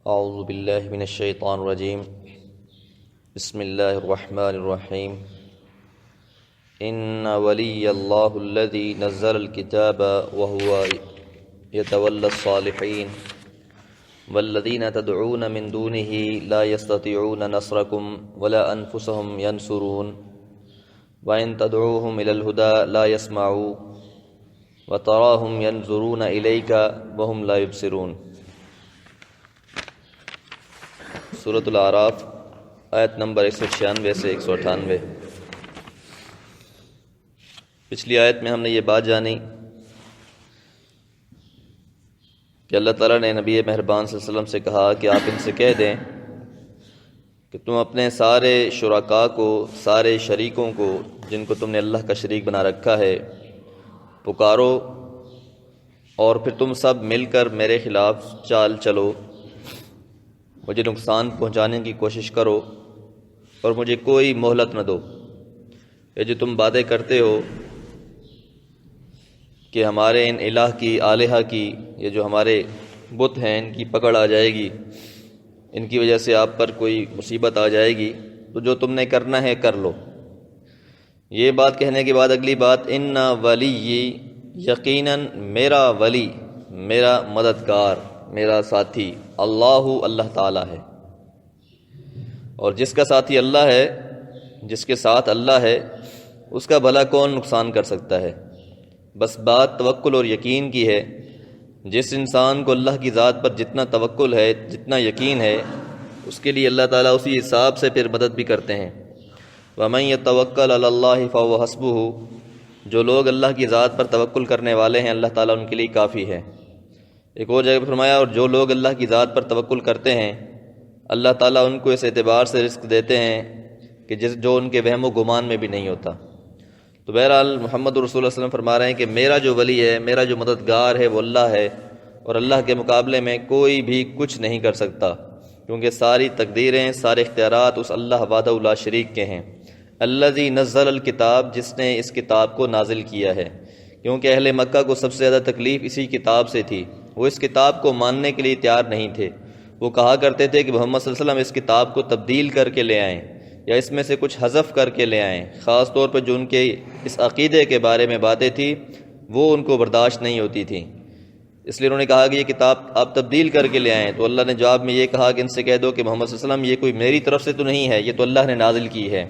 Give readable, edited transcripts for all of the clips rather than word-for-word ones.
اعوذ باللہ من الشیطان الرجیم بسم اللہ الرحمن الرحیم ان ولی اللہ الذی نزل الکتاب وهو يتولى الصالحین والذین تدعون من دونه لا يستطيعون نصرکم ولا انفسهم ينصرون وإن تدعوهم إلى الهدى لا يسمعوا وتراهم ينظرون إليك وهم لا يبصرون۔ سورۃ الاعراف آیت نمبر 196 سے 198۔ پچھلی آیت میں ہم نے یہ بات جانی کہ اللہ تعالیٰ نے نبی مہربان صلی اللہ علیہ وسلم سے کہا کہ آپ ان سے کہہ دیں کہ تم اپنے سارے شرکاء کو، سارے شریکوں کو جن کو تم نے اللہ کا شریک بنا رکھا ہے، پکارو اور پھر تم سب مل کر میرے خلاف چال چلو، مجھے نقصان پہنچانے کی کوشش کرو اور مجھے کوئی مہلت نہ دو۔ یہ جو تم باتیں کرتے ہو کہ ہمارے ان الہ کی، آلہہ کی، یہ جو ہمارے بت ہیں ان کی پکڑ آ جائے گی، ان کی وجہ سے آپ پر کوئی مصیبت آ جائے گی، تو جو تم نے کرنا ہے کر لو۔ یہ بات کہنے کے بعد اگلی بات، ان ولی، یقیناً میرا ولی، میرا مددگار، میرا ساتھی اللہ تعالیٰ ہے۔ اور جس کا ساتھی اللہ ہے، جس کے ساتھ اللہ ہے، اس کا بھلا کون نقصان کر سکتا ہے؟ بس بات توکل اور یقین کی ہے۔ جس انسان کو اللہ کی ذات پر جتنا توکل ہے، جتنا یقین ہے، اس کے لیے اللہ تعالیٰ اسی حساب سے پھر مدد بھی کرتے ہیں۔ وَمَن يَتَوَكَّلْ عَلَى اللَّهِ فَهُوَ حَسْبُهُ، جو لوگ اللہ کی ذات پر توکل کرنے والے ہیں اللہ تعالیٰ ان کے لیے کافی ہے۔ ایک اور جگہ فرمایا، اور جو لوگ اللہ کی ذات پر توکل کرتے ہیں اللہ تعالیٰ ان کو اس اعتبار سے رزق دیتے ہیں کہ جو ان کے وہم و گمان میں بھی نہیں ہوتا۔ تو بہرحال محمد رسول اللہ صلی اللہ علیہ وسلم فرما رہے ہیں کہ میرا جو ولی ہے، میرا جو مددگار ہے وہ اللہ ہے، اور اللہ کے مقابلے میں کوئی بھی کچھ نہیں کر سکتا، کیونکہ ساری تقدیریں، سارے اختیارات اس اللہ وحدہ لا شریک کے ہیں۔ الذی نزل الکتاب، جس نے اس کتاب کو نازل کیا ہے، کیونکہ اہل مکہ کو سب سے زیادہ تکلیف اسی کتاب سے تھی۔ وہ اس کتاب کو ماننے کے لیے تیار نہیں تھے۔ وہ کہا کرتے تھے کہ محمد صلی اللہ علیہ وسلم اس کتاب کو تبدیل کر کے لے آئیں یا اس میں سے کچھ حذف کر کے لے آئیں۔ خاص طور پہ جو ان کے اس عقیدے کے بارے میں باتیں تھیں وہ ان کو برداشت نہیں ہوتی تھیں، اس لیے انہوں نے کہا کہ یہ کتاب آپ تبدیل کر کے لے آئیں۔ تو اللہ نے جواب میں یہ کہا کہ ان سے کہہ دو کہ محمد صلی اللہ علیہ وسلم یہ کوئی میری طرف سے تو نہیں ہے، یہ تو اللہ نے نازل کی ہے،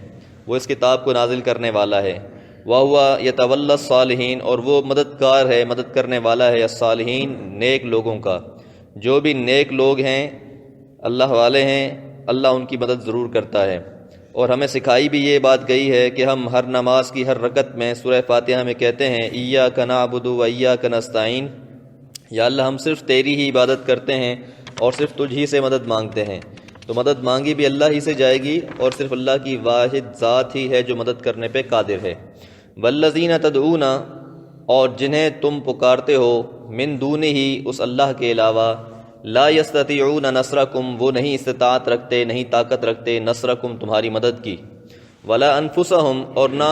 وہ اس کتاب کو نازل کرنے والا ہے۔ وَهُوَ يَتَوَلَّى الصَّالِحِينَ، اور وہ مددگار ہے، مدد کرنے والا ہے الصالحین، نیک لوگوں کا۔ جو بھی نیک لوگ ہیں، اللہ والے ہیں، اللہ ان کی مدد ضرور کرتا ہے۔ اور ہمیں سکھائی بھی یہ بات گئی ہے کہ ہم ہر نماز کی ہر رکعت میں سورہ فاتحہ میں کہتے ہیں ایاک نعبد و ایاک نستعین، یا اللہ ہم صرف تیری ہی عبادت کرتے ہیں اور صرف تجھ ہی سے مدد مانگتے ہیں۔ تو مدد مانگی بھی اللہ ہی سے جائے گی، اور صرف اللہ کی واحد ذات ہی ہے جو مدد کرنے پہ قادر ہے۔ والذین تدعون، اور جنہیں تم پکارتے ہو، من دونہ، اس اللہ کے علاوہ، لا یستطیعون نصرکم، وہ نہیں استطاعت رکھتے، نہیں طاقت رکھتے، نصرکم، تمہاری مدد کی، ولا انفسہم، اور نہ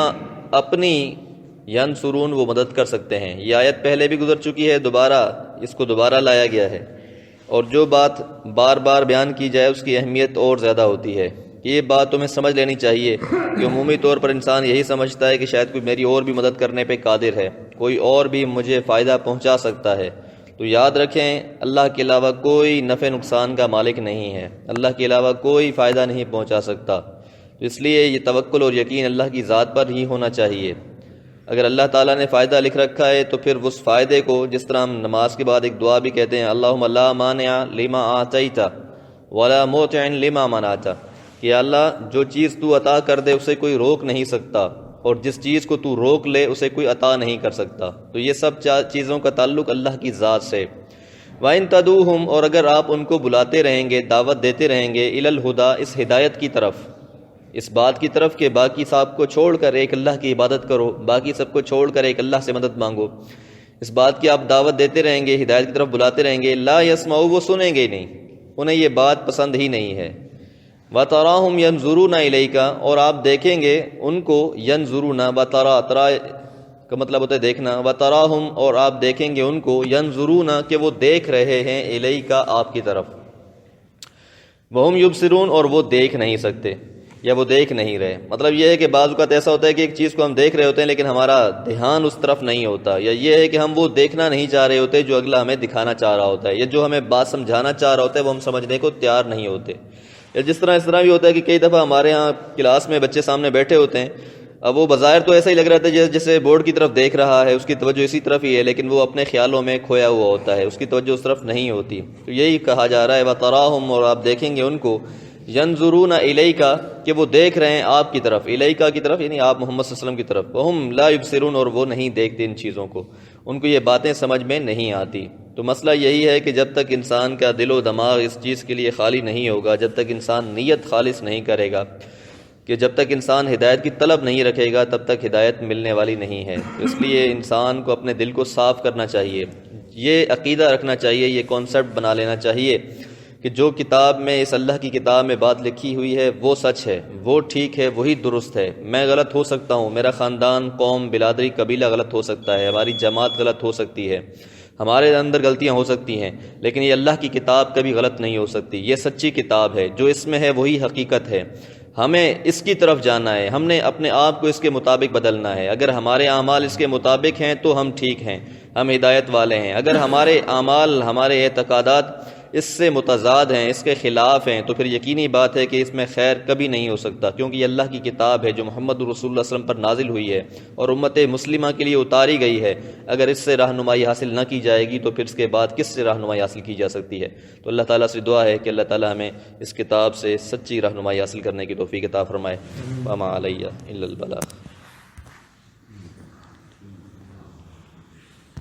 اپنی، ینصرون، وہ مدد کر سکتے ہیں۔ یہ آیت پہلے بھی گزر چکی ہے، دوبارہ اس کو دوبارہ لایا گیا ہے، اور جو بات بار بار بیان کی جائے اس کی اہمیت اور زیادہ ہوتی ہے۔ یہ بات تمہیں سمجھ لینی چاہیے کہ عمومی طور پر انسان یہی سمجھتا ہے کہ شاید کوئی میری اور بھی مدد کرنے پہ قادر ہے، کوئی اور بھی مجھے فائدہ پہنچا سکتا ہے۔ تو یاد رکھیں اللہ کے علاوہ کوئی نفع نقصان کا مالک نہیں ہے، اللہ کے علاوہ کوئی فائدہ نہیں پہنچا سکتا۔ تو اس لیے یہ توکل اور یقین اللہ کی ذات پر ہی ہونا چاہیے۔ اگر اللہ تعالیٰ نے فائدہ لکھ رکھا ہے تو پھر اس فائدے کو، جس طرح ہم نماز کے بعد ایک دعا بھی کہتے ہیں اللہم لا مانع لما اعطیت ولا موطع لما منعت، کہ اللہ جو چیز تو عطا کر دے اسے کوئی روک نہیں سکتا، اور جس چیز کو تو روک لے اسے کوئی عطا نہیں کر سکتا۔ تو یہ سب چیزوں کا تعلق اللہ کی ذات سے۔ وَإِن تَدُوهُمْ، اور اگر آپ ان کو بلاتے رہیں گے، دعوت دیتے رہیں گے، إِلَى الْهُدَى، اس ہدایت کی طرف، اس بات کی طرف کہ باقی سب کو چھوڑ کر ایک اللہ کی عبادت کرو، باقی سب کو چھوڑ کر ایک اللہ سے مدد مانگو، اس بات کی آپ دعوت دیتے رہیں گے، ہدایت کی طرف بلاتے رہیں گے، لا يسمعوا، وہ سنیں گے نہیں، انہیں یہ بات پسند ہی نہیں ہے۔ وَتَرَاهُمْ يَنْظُرُونَ إِلَيْكَ، اور آپ دیکھیں گے ان کو، ينظرون، وَتَرَا، ترا کا مطلب ہوتا ہے دیکھنا، وَتَرَاهُمْ، اور آپ دیکھیں گے ان کو، ينظرون، کہ وہ دیکھ رہے ہیں، إِلَيْكَ، آپ کی طرف۔ وہم یبصرون، اور وہ دیکھ نہیں سکتے یا وہ دیکھ نہیں رہے۔ مطلب یہ ہے کہ بعض اوقات ایسا ہوتا ہے کہ ایک چیز کو ہم دیکھ رہے ہوتے ہیں لیکن ہمارا دھیان اس طرف نہیں ہوتا، یا یہ ہے کہ ہم وہ دیکھنا نہیں چاہ رہے ہوتے جو اگلا ہمیں دکھانا چاہ رہا ہوتا ہے، یا جو ہمیں بات سمجھانا چاہ رہا ہوتا ہے وہ ہم سمجھنے کو تیار نہیں ہوتے۔ یا اس طرح بھی ہوتا ہے کہ کئی دفعہ ہمارے ہاں کلاس میں بچے سامنے بیٹھے ہوتے ہیں، اب وہ بظاہر تو ایسا ہی لگ رہا ہے جیسے بورڈ کی طرف دیکھ رہا ہے، اس کی توجہ اسی طرف ہی ہے، لیکن وہ اپنے خیالوں میں کھویا ہوا ہوتا ہے، اس کی توجہ اس طرف نہیں ہوتی۔ تو یہی کہا جا رہا ہے وَتَرَاهُمْ، اور آپ دیکھیں گے ان کو، ينظرون الیک، کہ وہ دیکھ رہے ہیں آپ کی طرف، الیک کی طرف یعنی آپ محمد صلی اللہ علیہ وسلم کی طرف، وہم لا یبصرون، اور وہ نہیں دیکھتے ان چیزوں کو، ان کو یہ باتیں سمجھ میں نہیں آتی۔ تو مسئلہ یہی ہے کہ جب تک انسان کا دل و دماغ اس چیز کے لیے خالی نہیں ہوگا، جب تک انسان نیت خالص نہیں کرے گا، کہ جب تک انسان ہدایت کی طلب نہیں رکھے گا تب تک ہدایت ملنے والی نہیں ہے۔ اس لیے انسان کو اپنے دل کو صاف کرنا چاہیے، یہ عقیدہ رکھنا چاہیے، یہ کانسیپٹ بنا لینا چاہیے کہ جو کتاب میں، اس اللہ کی کتاب میں بات لکھی ہوئی ہے وہ سچ ہے، وہ ٹھیک ہے، وہی درست ہے۔ میں غلط ہو سکتا ہوں، میرا خاندان، قوم، برادری، قبیلہ غلط ہو سکتا ہے، ہماری جماعت غلط ہو سکتی ہے، ہمارے اندر غلطیاں ہو سکتی ہیں، لیکن یہ اللہ کی کتاب کبھی غلط نہیں ہو سکتی۔ یہ سچی کتاب ہے، جو اس میں ہے وہی حقیقت ہے، ہمیں اس کی طرف جانا ہے، ہم نے اپنے آپ کو اس کے مطابق بدلنا ہے۔ اگر ہمارے اعمال اس کے مطابق ہیں تو ہم ٹھیک ہیں، ہم ہدایت والے ہیں۔ اگر ہمارے اعمال، ہمارے اعتقادات اس سے متضاد ہیں، اس کے خلاف ہیں، تو پھر یقینی بات ہے کہ اس میں خیر کبھی نہیں ہو سکتا، کیونکہ یہ اللہ کی کتاب ہے جو محمد رسول اللہ صلی اللہ علیہ وسلم پر نازل ہوئی ہے اور امت مسلمہ کے لیے اتاری گئی ہے۔ اگر اس سے رہنمائی حاصل نہ کی جائے گی تو پھر اس کے بعد کس سے رہنمائی حاصل کی جا سکتی ہے؟ تو اللہ تعالیٰ سے دعا ہے کہ اللہ تعالیٰ ہمیں اس کتاب سے سچی رہنمائی حاصل کرنے کی توفیق عطا فرمائے۔ وما علیہ الا البلاغ۔